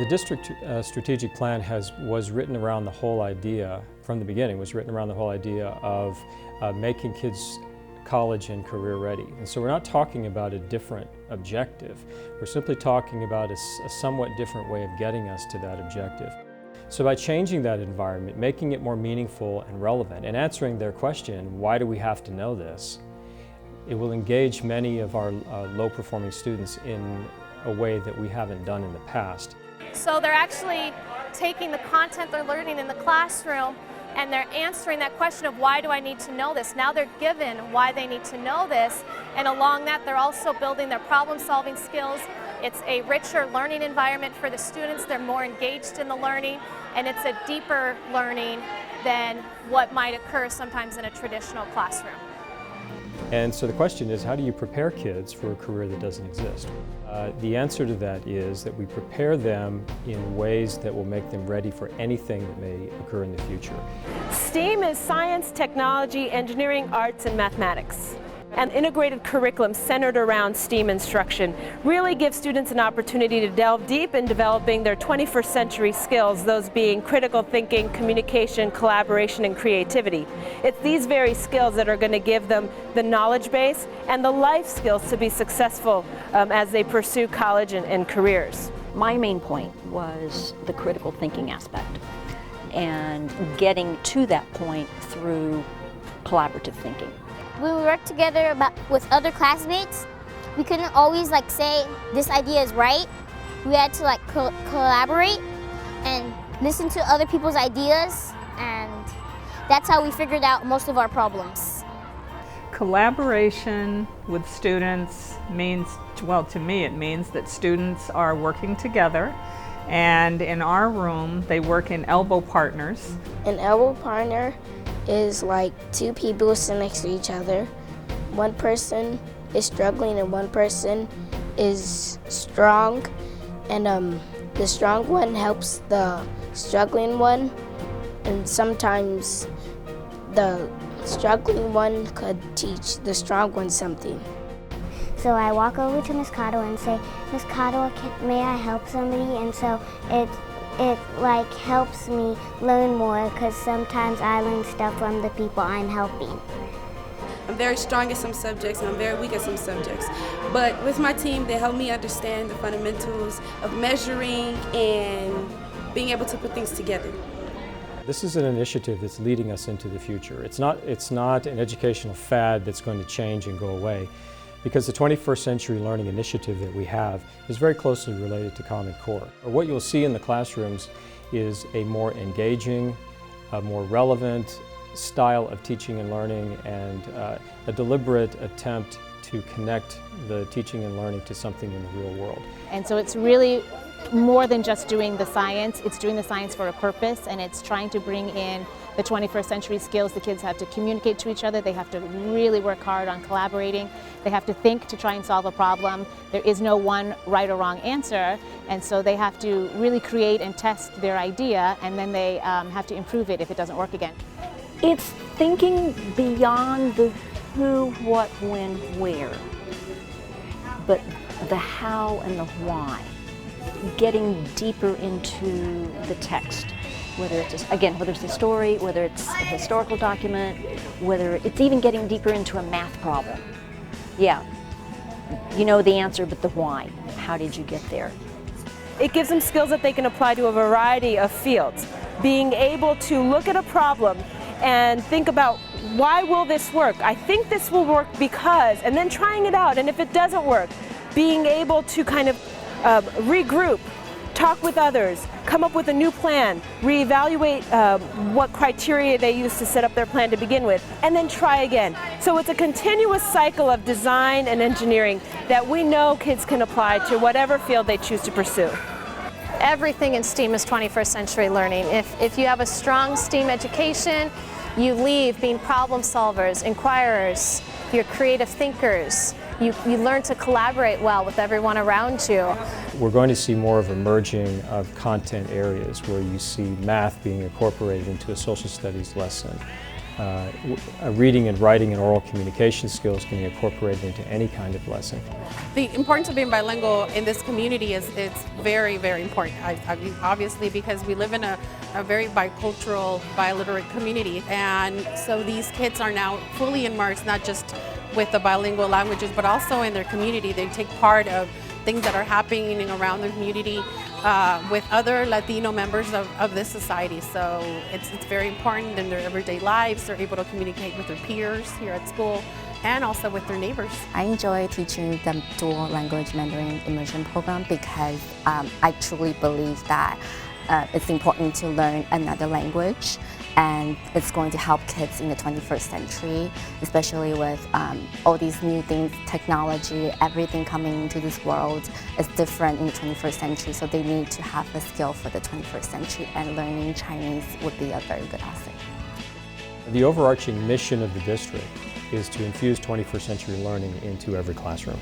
The district strategic plan was written around the whole idea, from the beginning, was written around the whole idea of making kids college and career ready. And so we're not talking about a different objective. We're simply talking about a somewhat different way of getting us to that objective. So by changing that environment, making it more meaningful and relevant, and answering their question, why do we have to know this? It will engage many of our low-performing students in a way that we haven't done in the past. So they're actually taking the content they're learning in the classroom and they're answering that question of why do I need to know this? Now they're given why they need to know this, and along that they're also building their problem-solving skills. It's a richer learning environment for the students. They're more engaged in the learning, and it's a deeper learning than what might occur sometimes in a traditional classroom. And so the question is, how do you prepare kids for a career that doesn't exist? The answer to that is that we prepare them in ways that will make them ready for anything that may occur in the future. STEAM is science, technology, engineering, arts, and mathematics. An integrated curriculum centered around STEAM instruction really gives students an opportunity to delve deep in developing their 21st century skills, those being critical thinking, communication, collaboration, and creativity. It's these very skills that are going to give them the knowledge base and the life skills to be successful as they pursue college and careers. My main point was the critical thinking aspect and getting to that point through collaborative thinking. When we worked together with other classmates, we couldn't always say this idea is right. We had to collaborate and listen to other people's ideas, and that's how we figured out most of our problems. Collaboration with students means, well, to me it means that students are working together, and in our room they work in elbow partners. An elbow partner is like two people sitting next to each other. One person is struggling and one person is strong, and the strong one helps the struggling one, and sometimes the struggling one could teach the strong one something. So I walk over to Miss Cotto and say, Miss Cotto, may I help somebody? And so it helps me learn more, because sometimes I learn stuff from the people I'm helping. I'm very strong at some subjects and I'm very weak at some subjects. But with my team, they help me understand the fundamentals of measuring and being able to put things together. This is an initiative that's leading us into the future. It's not an educational fad that's going to change and go away, because the 21st Century Learning Initiative that we have is very closely related to Common Core. What you'll see in the classrooms is a more engaging, a more relevant style of teaching and learning, and a deliberate attempt to connect the teaching and learning to something in the real world. And so it's really more than just doing the science, it's doing the science for a purpose, and it's trying to bring in the 21st century skills. The kids have to communicate to each other, they have to really work hard on collaborating, they have to think to try and solve a problem. There is no one right or wrong answer, and so they have to really create and test their idea, and then they have to improve it if it doesn't work again. It's thinking beyond the who, what, when, where, but the how and the why. Getting deeper into the text, whether it's a story, whether it's a historical document, whether it's even getting deeper into a math problem. Yeah, you know the answer, but the why. How did you get there? It gives them skills that they can apply to a variety of fields. Being able to look at a problem and think about, why will this work? I think this will work because, and then trying it out, and if it doesn't work, being able to kind of regroup, talk with others, come up with a new plan, reevaluate what criteria they use to set up their plan to begin with, and then try again. So it's a continuous cycle of design and engineering that we know kids can apply to whatever field they choose to pursue. Everything in STEAM is 21st century learning. If you have a strong STEAM education, you leave being problem solvers, inquirers, you're creative thinkers. You learn to collaborate well with everyone around you. We're going to see more of a merging of content areas where you see math being incorporated into a social studies lesson, reading and writing and oral communication skills can be incorporated into any kind of lesson. The importance of being bilingual in this community is it's very, very important. Obviously, because we live in a very bicultural, biliterate community, and so these kids are now fully immersed, not just with the bilingual languages, but also in their community. They take part of things that are happening around the community with other Latino members of this society. So it's very important in their everyday lives. They're able to communicate with their peers here at school and also with their neighbors. I enjoy teaching the dual language Mandarin immersion program because I truly believe that it's important to learn another language, and it's going to help kids in the 21st century, especially with all these new things, technology, everything coming into this world is different in the 21st century, so they need to have a skill for the 21st century, and learning Chinese would be a very good asset. The overarching mission of the district is to infuse 21st century learning into every classroom.